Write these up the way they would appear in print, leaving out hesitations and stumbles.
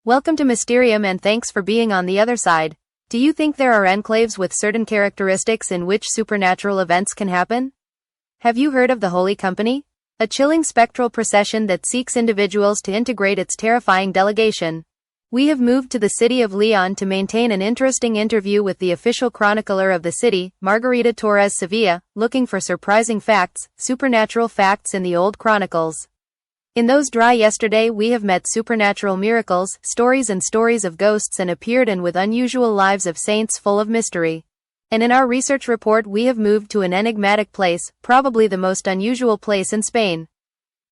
Welcome to Mysterium and thanks for being on the other side. Do you think there are enclaves with certain characteristics in which supernatural events can happen? Have you heard of the Holy Company? A chilling spectral procession that seeks individuals to integrate its terrifying delegation. We have moved to the city of León to maintain an interesting interview with the official chronicler of the city, Margarita Torres Sevilla, looking for surprising facts, supernatural facts in the old chronicles. In those dry yesterday we have met supernatural miracles, stories of ghosts and appeared and with unusual lives of saints full of mystery. And in our research report we have moved to an enigmatic place, probably the most unusual place in Spain.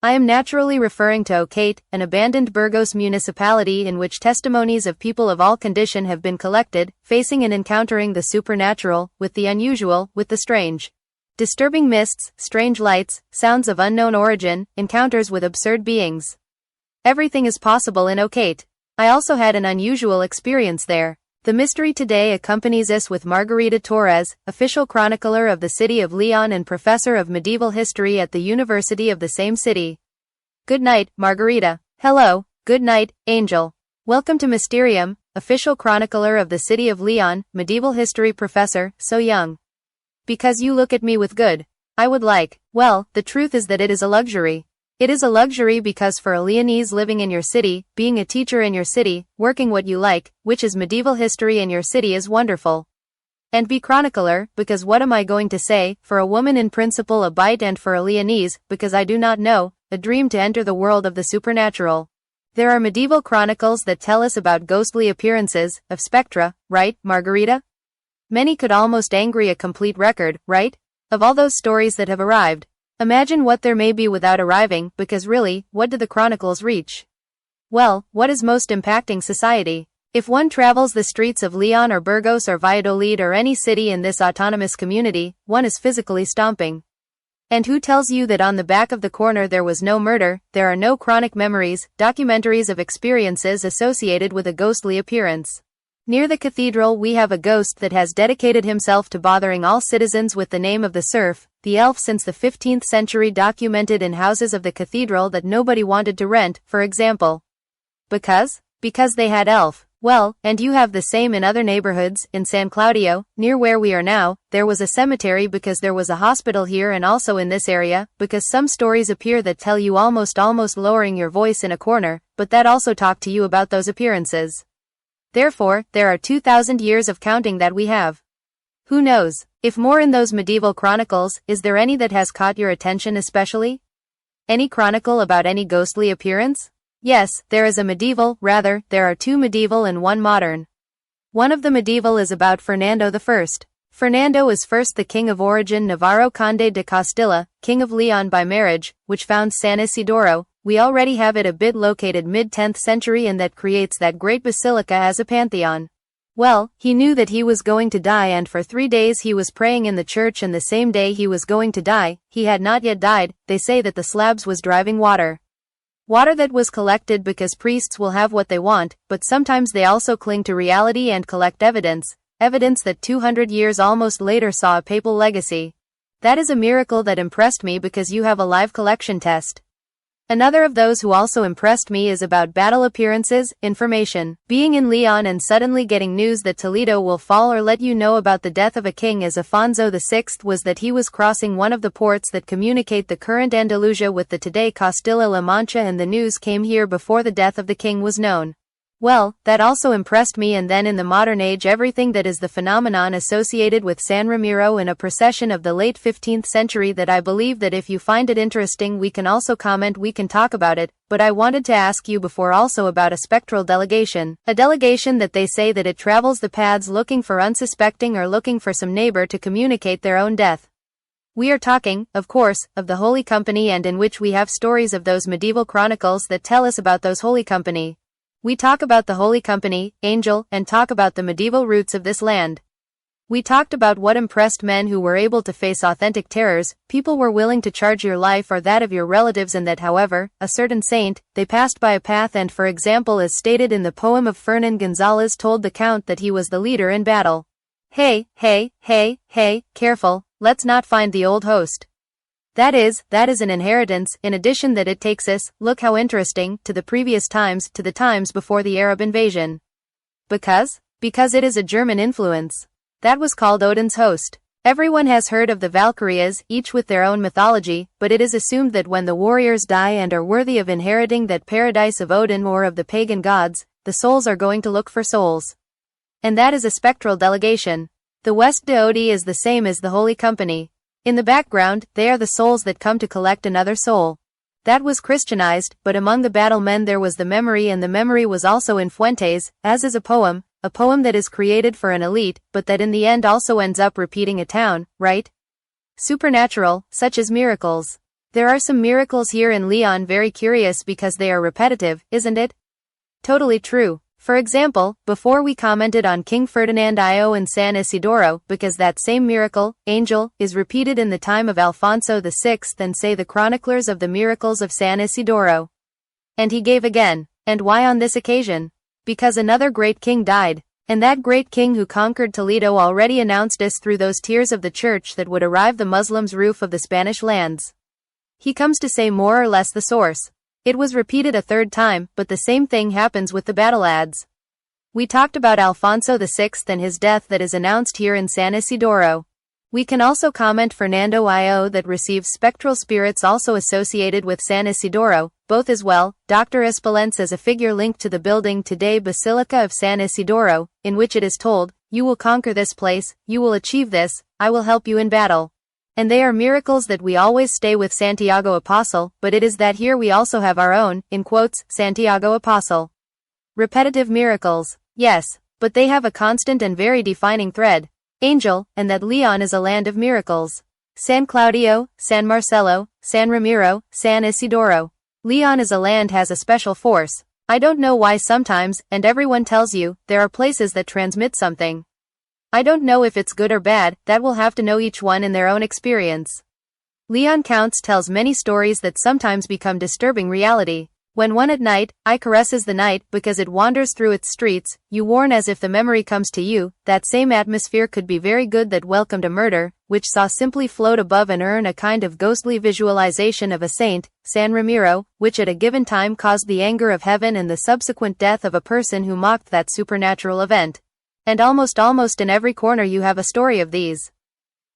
I am naturally referring to Ochate, an abandoned Burgos municipality in which testimonies of people of all condition have been collected, facing and encountering the supernatural, with the unusual, with the strange. Disturbing mists, strange lights, sounds of unknown origin, encounters with absurd beings. Everything is possible in Ochate. I also had an unusual experience there. The mystery today accompanies us with Margarita Torres, official chronicler of the city of León and professor of medieval history at the University of the same city. Good night, Margarita. Hello, good night, Angel. Welcome to Mysterium, official chronicler of the city of León, medieval history professor, so young. Because you look at me with good. I would like, well, the truth is that it is a luxury. It is a luxury because for a Leonese living in your city, being a teacher in your city, working what you like, which is medieval history in your city is wonderful. And be chronicler, because what am I going to say, for a woman in principle a bite and for a Leonese, because I do not know, a dream to enter the world of the supernatural. There are medieval chronicles that tell us about ghostly appearances, of spectra, right, Margarita? Many could almost angry a complete record, right? Of all those stories that have arrived. Imagine what there may be without arriving, because really, what do the chronicles reach? Well, what is most impacting society? If one travels the streets of León or Burgos or Valladolid or any city in this autonomous community, one is physically stomping. And who tells you that on the back of the corner there was no murder, there are no chronic memories, documentaries of experiences associated with a ghostly appearance? Near the cathedral we have a ghost that has dedicated himself to bothering all citizens with the name of the serf, the elf since the 15th century documented in houses of the cathedral that nobody wanted to rent, for example. Because they had elf. Well, and you have the same in other neighborhoods. In San Claudio, near where we are now, there was a cemetery because there was a hospital here and also in this area, because some stories appear that tell you almost lowering your voice in a corner, but that also talk to you about those appearances. Therefore, there are 2,000 years of counting that we have. Who knows? If more in those medieval chronicles, is there any that has caught your attention especially? Any chronicle about any ghostly appearance? Yes, there is a medieval, rather, there are two medieval and one modern. One of the medieval is about Fernando I. Fernando is first the king of origin Navarro Conde de Castilla, king of León by marriage, which found San Isidoro. We already have it a bit located mid-10th century and that creates that great basilica as a pantheon. Well, he knew that he was going to die and for 3 days he was praying in the church and the same day he was going to die, he had not yet died, they say that the slabs was driving water. Water that was collected because priests will have what they want, but sometimes they also cling to reality and collect evidence that 200 years almost later saw a papal legacy. That is a miracle that impressed me because you have a live collection test. Another of those who also impressed me is about battle appearances, information. Being in León and suddenly getting news that Toledo will fall or let you know about the death of a king as Afonso VI was that he was crossing one of the ports that communicate the current Andalusia with the today Castilla-La Mancha and the news came here before the death of the king was known. Well, that also impressed me and then in the modern age everything that is the phenomenon associated with San Ramiro in a procession of the late 15th century that I believe that if you find it interesting we can also comment we can talk about it, but I wanted to ask you before also about a spectral delegation. A delegation that they say that it travels the paths looking for unsuspecting or looking for some neighbor to communicate their own death. We are talking, of course, of the Holy Company and in which we have stories of those medieval chronicles that tell us about those Holy Company. We talk about the Holy Company, Angel, and talk about the medieval roots of this land. We talked about what impressed men who were able to face authentic terrors, people were willing to charge your life or that of your relatives and that however, a certain saint, they passed by a path and for example as stated in the poem of Fernan Gonzalez told the count that he was the leader in battle. Hey, careful, let's not find the old host. That is an inheritance, in addition that it takes us, look how interesting, to the previous times, to the times before the Arab invasion. Because it is a German influence. That was called Odin's host. Everyone has heard of the Valkyries, each with their own mythology, but it is assumed that when the warriors die and are worthy of inheriting that paradise of Odin or of the pagan gods, the souls are going to look for souls. And that is a spectral delegation. The West Deodi is the same as the Holy Company. In the background, they are the souls that come to collect another soul. That was Christianized, but among the battle men there was the memory, and the memory was also in Fuentes, as is a poem that is created for an elite, but that in the end also ends up repeating a town, right? Supernatural, such as miracles. There are some miracles here in León very curious because they are repetitive, isn't it? Totally true. For example, before we commented on King Ferdinand I in San Isidoro, because that same miracle, angel, is repeated in the time of Alfonso VI and say the chroniclers of the miracles of San Isidoro. And he gave again. And why on this occasion? Because another great king died. And that great king who conquered Toledo already announced us through those tears of the church that would arrive the Muslims' roof of the Spanish lands. He comes to say more or less the source. It was repeated a third time, but the same thing happens with the battle ads. We talked about Alfonso VI and his death that is announced here in San Isidoro. We can also comment Fernando I that receives spectral spirits also associated with San Isidoro, both as well. Dr. Espelence as a figure linked to the building today Basilica of San Isidoro, in which it is told, you will conquer this place, you will achieve this, I will help you in battle. And they are miracles that we always stay with Santiago Apostle, but it is that here we also have our own, in quotes, Santiago Apostle. Repetitive miracles. Yes, but they have a constant and very defining thread. Angel, and that León is a land of miracles. San Claudio, San Marcelo, San Ramiro, San Isidoro. León as a land has a special force. I don't know why sometimes, and everyone tells you, there are places that transmit something. I don't know if it's good or bad, that will have to know each one in their own experience. León Counts tells many stories that sometimes become disturbing reality. When one at night, I caresses the night, because it wanders through its streets, you warn as if the memory comes to you, that same atmosphere could be very good that welcomed a murder, which saw simply float above an urn a kind of ghostly visualization of a saint, San Ramiro, which at a given time caused the anger of heaven and the subsequent death of a person who mocked that supernatural event. And almost in every corner you have a story of these.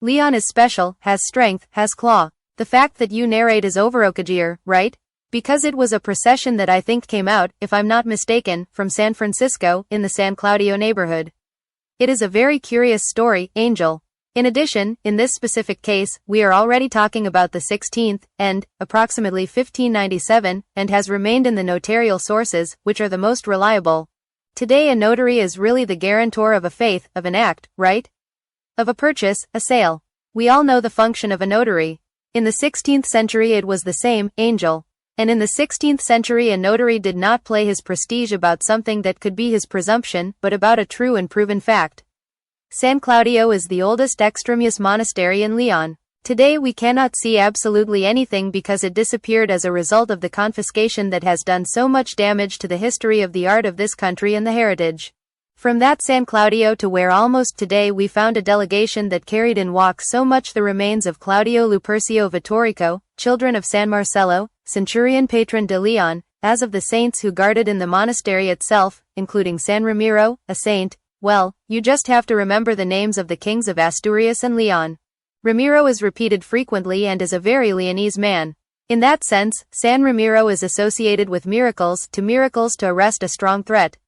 León is special, has strength, has claw. The fact that you narrate is Overokajir, right? Because it was a procession that I think came out, if I'm not mistaken, from San Francisco, in the San Claudio neighborhood. It is a very curious story, Angel. In addition, in this specific case, we are already talking about the 16th, and, approximately 1597, and has remained in the notarial sources, which are the most reliable. Today a notary is really the guarantor of a faith, of an act, right? Of a purchase, a sale. We all know the function of a notary. In the 16th century it was the same, Angel. And in the 16th century a notary did not play his prestige about something that could be his presumption, but about a true and proven fact. San Claudio is the oldest extramuros monastery in León. Today we cannot see absolutely anything because it disappeared as a result of the confiscation that has done so much damage to the history of the art of this country and the heritage. From that San Claudio to where almost today we found a delegation that carried in walk so much the remains of Claudio Lupercio Vittorico, children of San Marcelo, centurion patron de León, as of the saints who guarded in the monastery itself, including San Ramiro, a saint. Well, you just have to remember the names of the kings of Asturias and León. Ramiro is repeated frequently and is a very Leonese man. In that sense, San Ramiro is associated with miracles to arrest a strong threat.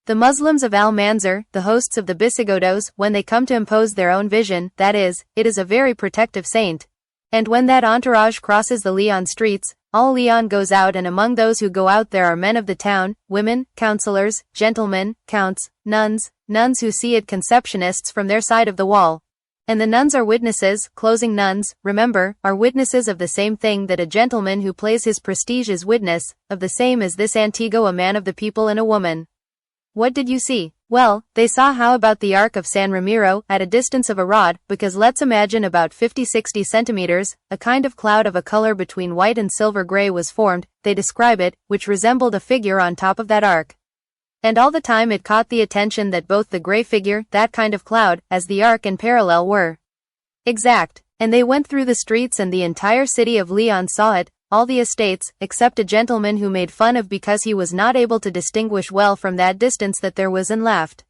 The Muslims of Almanzor, the hosts of the Visigodos, when they come to impose their own vision, that is, it is a very protective saint. And when that entourage crosses the León streets, all León goes out, and among those who go out there are men of the town, women, councillors, gentlemen, counts, nuns who see it, conceptionists from their side of the wall. And the nuns are witnesses, closing nuns, remember, are witnesses of the same thing that a gentleman who plays his prestige is witness, of the same as this Antigo, a man of the people and a woman. What did you see? Well, they saw how about the Ark of San Ramiro, at a distance of a rod, because let's imagine about 50-60 centimeters, a kind of cloud of a color between white and silver gray was formed, they describe it, which resembled a figure on top of that ark. And all the time it caught the attention that both the gray figure, that kind of cloud, as the ark in parallel were exact. And they went through the streets and the entire city of León saw it, all the estates, except a gentleman who made fun of because he was not able to distinguish well from that distance that there was and laughed.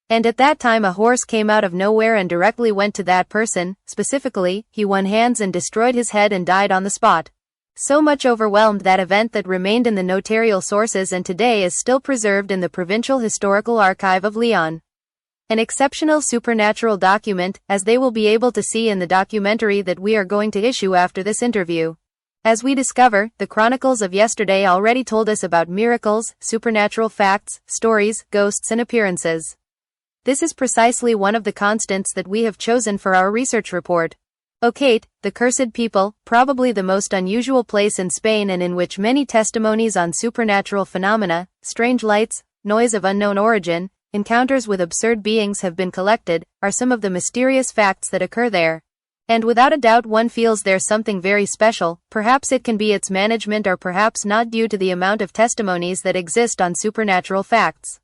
And at that time a horse came out of nowhere and directly went to that person, specifically, he won hands and destroyed his head and died on the spot. So much overwhelmed that event that remained in the notarial sources and today is still preserved in the Provincial Historical Archive of León. An exceptional supernatural document, as they will be able to see in the documentary that we are going to issue after this interview. As we discover, the chronicles of yesterday already told us about miracles, supernatural facts, stories, ghosts and appearances. This is precisely one of the constants that we have chosen for our research report. Ochate, the cursed people, probably the most unusual place in Spain and in which many testimonies on supernatural phenomena, strange lights, noise of unknown origin, encounters with absurd beings have been collected, are some of the mysterious facts that occur there. And without a doubt one feels there's something very special, perhaps it can be its management or perhaps not due to the amount of testimonies that exist on supernatural facts.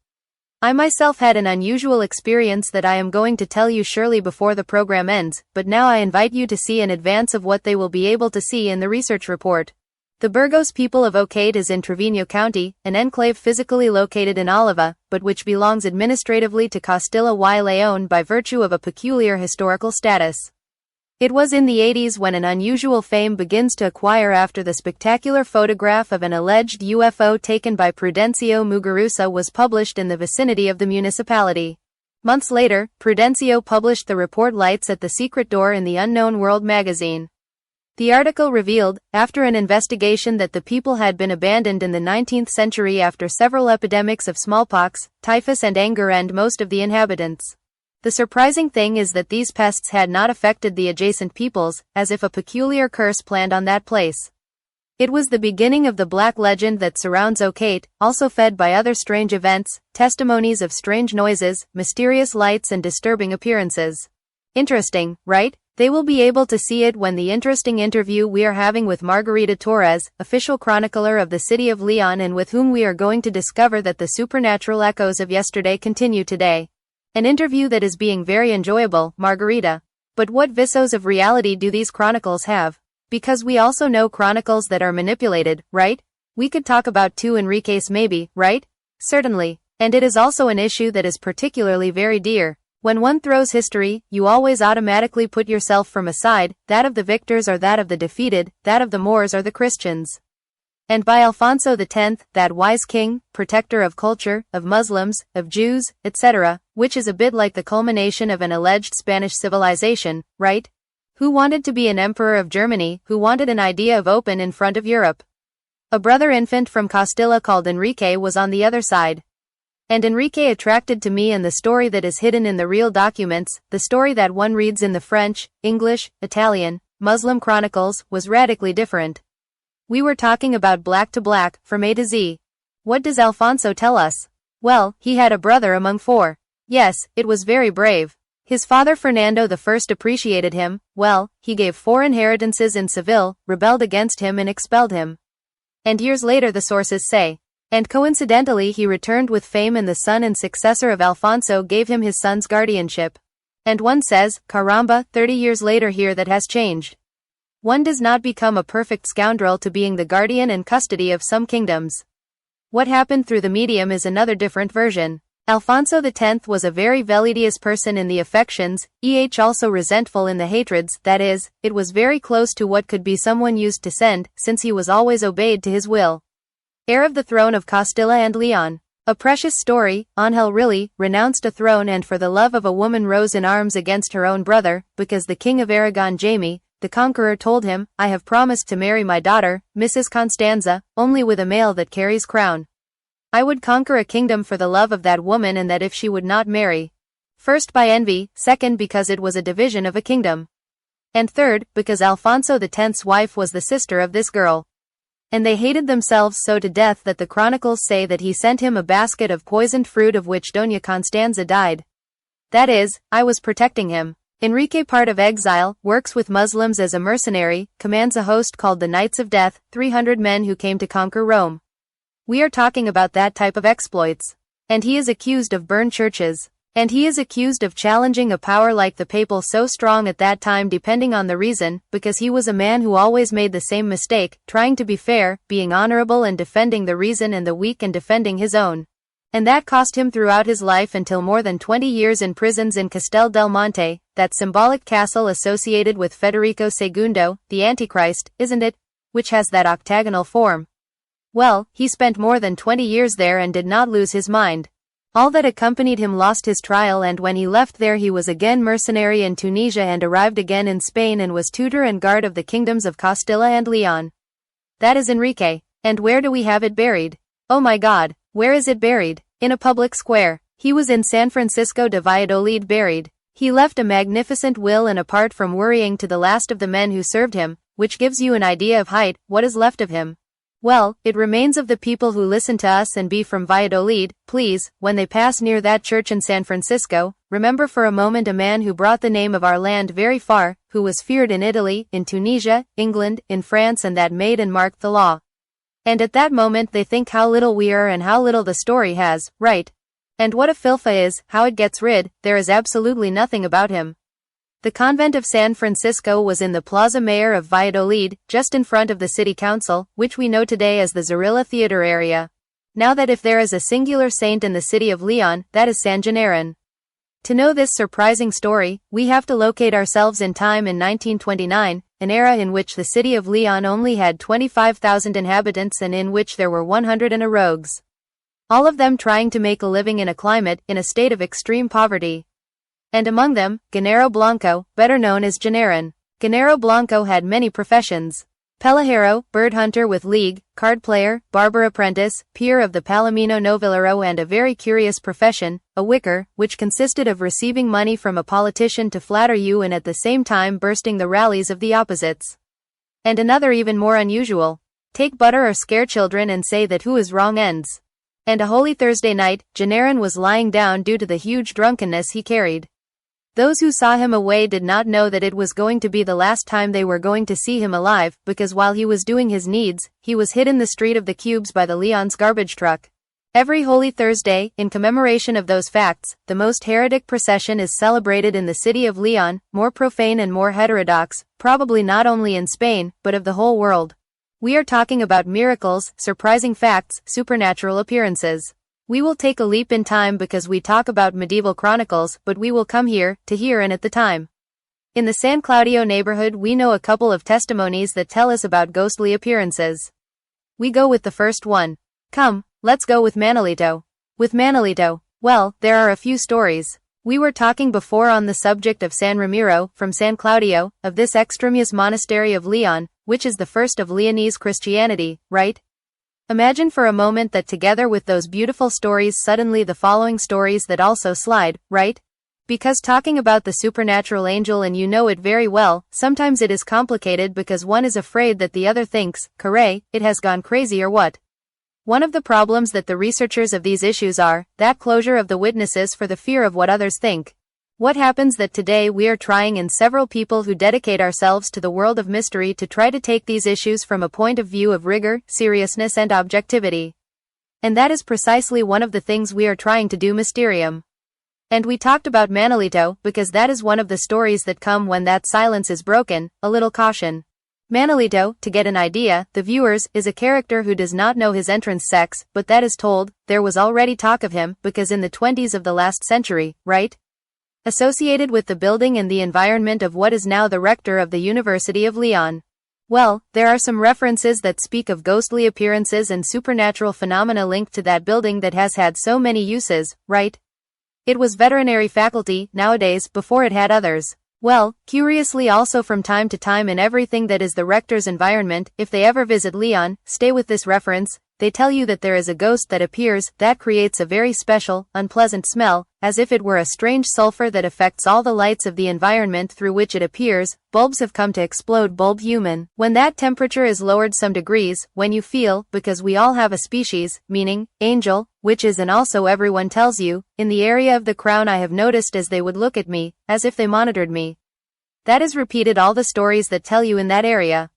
I myself had an unusual experience that I am going to tell you surely before the program ends, but now I invite you to see in advance of what they will be able to see in the research report. The Burgos people of Ochate is in Treviño County, an enclave physically located in Álava, but which belongs administratively to Castilla y León by virtue of a peculiar historical status. It was in the 80s when an unusual fame begins to acquire after the spectacular photograph of an alleged UFO taken by Prudencio Muguruza was published in the vicinity of the municipality. Months later, Prudencio published the report Lights at the Secret Door in the Unknown World magazine. The article revealed, after an investigation, that the people had been abandoned in the 19th century after several epidemics of smallpox, typhus and anger and most of the inhabitants. The surprising thing is that these pests had not affected the adjacent peoples, as if a peculiar curse planned on that place. It was the beginning of the black legend that surrounds Ochate, also fed by other strange events, testimonies of strange noises, mysterious lights and disturbing appearances. Interesting, right? They will be able to see it when the interesting interview we are having with Margarita Torres, official chronicler of the city of León and with whom we are going to discover that the supernatural echoes of yesterday continue today. An interview that is being very enjoyable, Margarita. But what visos of reality do these chronicles have? Because we also know chronicles that are manipulated, right? We could talk about two Enriques maybe, right? Certainly. And it is also an issue that is particularly very dear. When one throws history, you always automatically put yourself from a side, that of the victors or that of the defeated, that of the Moors or the Christians. And by Alfonso X, that wise king, protector of culture, of Muslims, of Jews, etc., which is a bit like the culmination of an alleged Spanish civilization, right? Who wanted to be an emperor of Germany, who wanted an idea of open in front of Europe. A brother infant from Castilla called Enrique was on the other side. And Enrique attracted to me and the story that is hidden in the real documents, the story that one reads in the French, English, Italian, Muslim chronicles, was radically different. We were talking about black to black, from A to Z. What does Alfonso tell us? Well, he had a brother among four. Yes, it was very brave. His father Fernando I appreciated him, well, he gave 4 inheritances in Seville, rebelled against him and expelled him. And years later the sources say. And coincidentally he returned with fame and the son and successor of Alfonso gave him his son's guardianship. And one says, caramba, 30 years later here that has changed. One does not become a perfect scoundrel to being the guardian and custody of some kingdoms. What happened through the medium is another different version. Alfonso X was a very velleidious person in the affections, also resentful in the hatreds, that is, it was very close to what could be someone used to send, since he was always obeyed to his will. Heir of the throne of Castilla and León. A precious story, Ángel really, renounced a throne and for the love of a woman rose in arms against her own brother, because the king of Aragon Jaime, the conqueror told him, I have promised to marry my daughter, Mrs. Constanza, only with a male that carries crown. I would conquer a kingdom for the love of that woman and that if she would not marry. First by envy, second because it was a division of a kingdom. And third, because Alfonso X's wife was the sister of this girl. And they hated themselves so to death that the chronicles say that he sent him a basket of poisoned fruit of which Doña Constanza died. That is, I was protecting him. Enrique, part of exile, works with Muslims as a mercenary, commands a host called the Knights of Death, 300 men who came to conquer Rome. We are talking about that type of exploits. And he is accused of burned churches. And he is accused of challenging a power like the papal so strong at that time depending on the reason, because he was a man who always made the same mistake, trying to be fair, being honorable and defending the reason and the weak and defending his own. And that cost him throughout his life until more than 20 years in prisons in Castel del Monte, that symbolic castle associated with Federico II, the Antichrist, isn't it? Which has that octagonal form. Well, he spent more than 20 years there and did not lose his mind. All that accompanied him lost his trial, and when he left there he was again mercenary in Tunisia and arrived again in Spain and was tutor and guard of the kingdoms of Castilla and Leon. That is Enrique. And where do we have it buried? Oh my God, where is it buried? In a public square. He was in San Francisco de Valladolid buried. He left a magnificent will, and apart from worrying to the last of the men who served him, which gives you an idea of height, what is left of him? Well, it remains of the people who listen to us and be from Valladolid. Please, when they pass near that church in San Francisco, remember for a moment a man who brought the name of our land very far, who was feared in Italy, in Tunisia, England, in France, and that made and marked the law. And at that moment they think how little we are and how little the story has, right? And what a filfa is, how it gets rid, there is absolutely nothing about him. The convent of San Francisco was in the Plaza Mayor of Valladolid, just in front of the city council, which we know today as the Zorilla Theater area. Now that if there is a singular saint in the city of Leon, that is San Gennaro. To know this surprising story, we have to locate ourselves in time in 1929, an era in which the city of Leon only had 25,000 inhabitants and in which there were 100 rogues. All of them trying to make a living in a climate, in a state of extreme poverty. And among them, Gennaro Blanco, better known as Gennaro. Gennaro Blanco had many professions. Pelajero, bird hunter with league, card player, barber apprentice, peer of the Palomino Novillero, and a very curious profession, a wicker, which consisted of receiving money from a politician to flatter you and at the same time bursting the rallies of the opposites. And another even more unusual. Take butter or scare children and say that who is wrong ends. And a Holy Thursday night, Gennaro was lying down due to the huge drunkenness he carried. Those who saw him away did not know that it was going to be the last time they were going to see him alive, because while he was doing his needs, he was hid in the street of the Cubes by the Leon's garbage truck. Every Holy Thursday, in commemoration of those facts, the most heretic procession is celebrated in the city of Leon, more profane and more heterodox, probably not only in Spain, but of the whole world. We are talking about miracles, surprising facts, supernatural appearances. We will take a leap in time because we talk about medieval chronicles, but we will come here, to here and at the time. In the San Claudio neighborhood we know a couple of testimonies that tell us about ghostly appearances. We go with the first one. Come, let's go with Manolito. With Manolito, well, there are a few stories. We were talking before on the subject of San Ramiro, from San Claudio, of this extramuros monastery of Leon, which is the first of Leonese Christianity, right? Imagine for a moment that together with those beautiful stories suddenly the following stories that also slide, right? Because talking about the supernatural angel, and you know it very well, sometimes it is complicated because one is afraid that the other thinks, caray, it has gone crazy or what? One of the problems that the researchers of these issues are, that closure of the witnesses for the fear of what others think. What happens that today we are trying, and several people who dedicate ourselves to the world of mystery, to try to take these issues from a point of view of rigor, seriousness and objectivity. And that is precisely one of the things we are trying to do, Mysterium. And we talked about Manolito, because that is one of the stories that come when that silence is broken, a little caution. Manolito, to get an idea, the viewers, is a character who does not know his entrance sex, but that is told, there was already talk of him, because in the 20s of the last century, right? Associated with the building and the environment of what is now the rector of the University of Leon. Well, there are some references that speak of ghostly appearances and supernatural phenomena linked to that building that has had so many uses, right? It was veterinary faculty, nowadays, before it had others. Well, curiously also from time to time in everything that is the rector's environment, if they ever visit Leon, stay with this reference, they tell you that there is a ghost that appears, that creates a very special, unpleasant smell, as if it were a strange sulfur that affects all the lights of the environment through which it appears. Bulbs have come to explode bulb human. When that temperature is lowered some degrees, when you feel, because we all have a species, meaning, angel, which is, and also everyone tells you, in the area of the crown I have noticed as they would look at me, as if they monitored me. That is repeated all the stories that tell you in that area.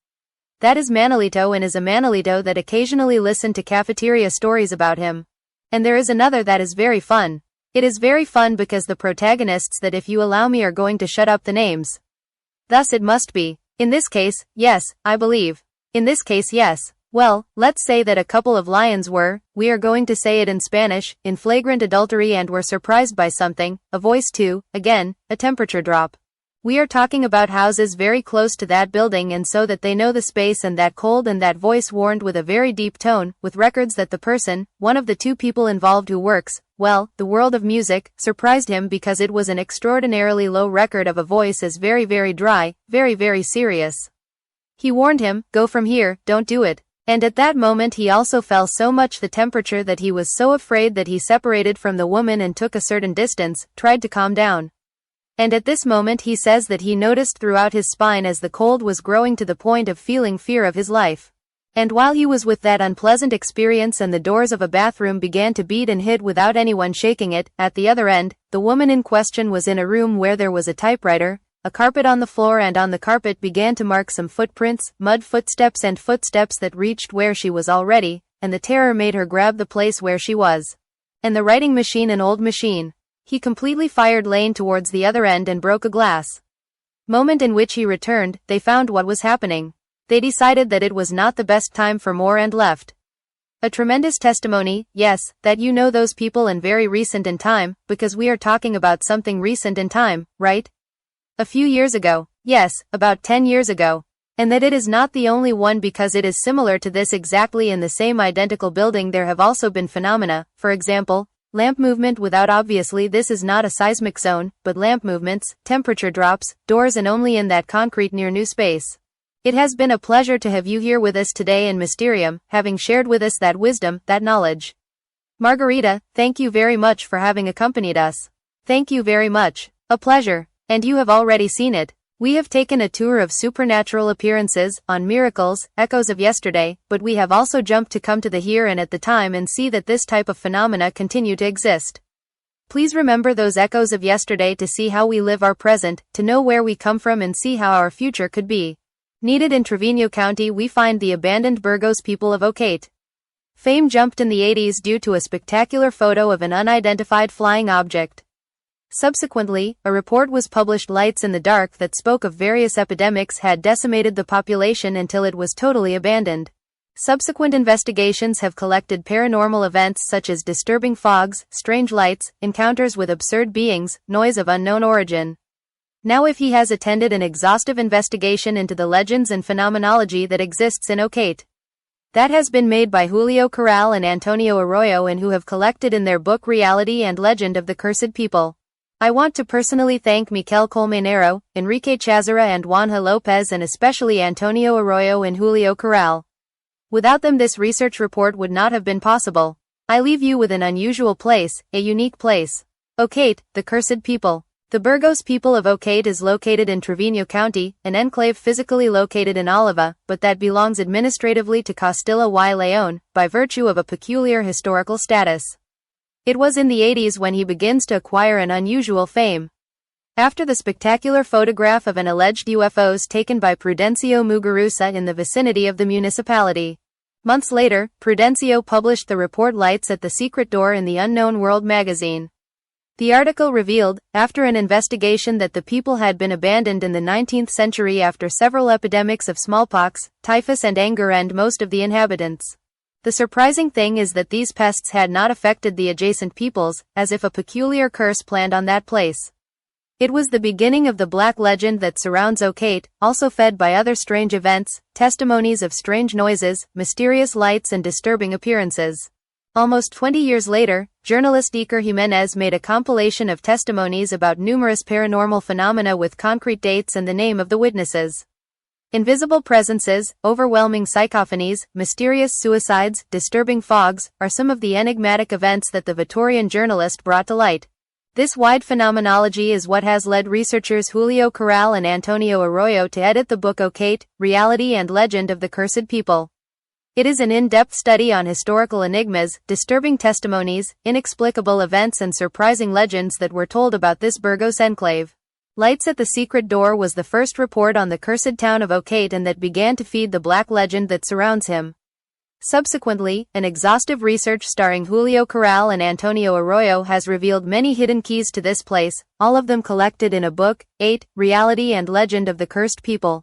That is Manolito, and is a Manolito that occasionally listen to cafeteria stories about him. And there is another that is very fun. It is very fun because the protagonists that, if you allow me, are going to shut up the names. Thus it must be. In this case, yes, I believe. In this case, yes. Well, let's say that a couple of lions were, we are going to say it in Spanish, in flagrant adultery and were surprised by something, a voice too, again, a temperature drop. We are talking about houses very close to that building, and so that they know the space and that cold, and that voice warned with a very deep tone, with records that the person, one of the two people involved who works, well, the world of music, surprised him because it was an extraordinarily low record of a voice as very, very dry, very, very serious. He warned him, go from here, don't do it. And at that moment he also fell so much the temperature that he was so afraid that he separated from the woman and took a certain distance, tried to calm down. And at this moment he says that he noticed throughout his spine as the cold was growing to the point of feeling fear of his life. And while he was with that unpleasant experience and the doors of a bathroom began to beat and hit without anyone shaking it, at the other end, the woman in question was in a room where there was a typewriter, a carpet on the floor, and on the carpet began to mark some footprints, mud footsteps and footsteps that reached where she was already, and the terror made her grab the place where she was. And the writing machine, an old machine. He completely fired lane towards the other end and broke a glass. Moment in which he returned, they found what was happening. They decided that it was not the best time for more and left. A tremendous testimony, yes, that you know those people, and very recent in time, because we are talking about something recent in time, right? A few years ago, yes, about 10 years ago. And that it is not the only one, because it is similar to this exactly in the same identical building. There have also been phenomena, for example, lamp movement without, obviously this is not a seismic zone, but lamp movements, temperature drops, doors, and only in that concrete near new space. It has been a pleasure to have you here with us today in Mysterium, having shared with us that wisdom, that knowledge. Margarita, thank you very much for having accompanied us. Thank you very much. A pleasure. And you have already seen it. We have taken a tour of supernatural appearances, on miracles, echoes of yesterday, but we have also jumped to come to the here and at the time and see that this type of phenomena continue to exist. Please remember those echoes of yesterday to see how we live our present, to know where we come from and see how our future could be. Needed in Treviño County, we find the abandoned Burgos people of Ochate. Fame jumped in the 80s due to a spectacular photo of an unidentified flying object. Subsequently, a report was published, Lights in the Dark, that spoke of various epidemics had decimated the population until it was totally abandoned. Subsequent investigations have collected paranormal events such as disturbing fogs, strange lights, encounters with absurd beings, noise of unknown origin. Now, if he has attended an exhaustive investigation into the legends and phenomenology that exists in Ochate. That has been made by Julio Corral and Antonio Arroyo, and who have collected in their book Reality and Legend of the Cursed People. I want to personally thank Miquel Colmenero, Enrique Chazara and Juanja Lopez, and especially Antonio Arroyo and Julio Corral. Without them, this research report would not have been possible. I leave you with an unusual place, a unique place. Ochate, the Cursed People. The Burgos people of Ochate is located in Treviño County, an enclave physically located in Álava, but that belongs administratively to Castilla y León, by virtue of a peculiar historical status. It was in the 80s when he begins to acquire an unusual fame. After the spectacular photograph of an alleged UFOs taken by Prudencio Muguruza in the vicinity of the municipality. Months later, Prudencio published the report Lights at the Secret Door in the Unknown World magazine. The article revealed, after an investigation, that the people had been abandoned in the 19th century after several epidemics of smallpox, typhus and anger and most of the inhabitants. The surprising thing is that these pests had not affected the adjacent peoples, as if a peculiar curse planned on that place. It was the beginning of the black legend that surrounds Ochate, also fed by other strange events, testimonies of strange noises, mysterious lights and disturbing appearances. Almost 20 years later, journalist Iker Jimenez made a compilation of testimonies about numerous paranormal phenomena with concrete dates and the name of the witnesses. Invisible presences, overwhelming psychophonies, mysterious suicides, disturbing fogs, are some of the enigmatic events that the Victorian journalist brought to light. This wide phenomenology is what has led researchers Julio Corral and Antonio Arroyo to edit the book Ochate, Reality and Legend of the Cursed People. It is an in-depth study on historical enigmas, disturbing testimonies, inexplicable events and surprising legends that were told about this Burgos enclave. Lights at the Secret Door was the first report on the cursed town of Ochate, and that began to feed the black legend that surrounds him. Subsequently, an exhaustive research starring Julio Corral and Antonio Arroyo has revealed many hidden keys to this place, all of them collected in a book, 8, Reality and Legend of the Cursed People.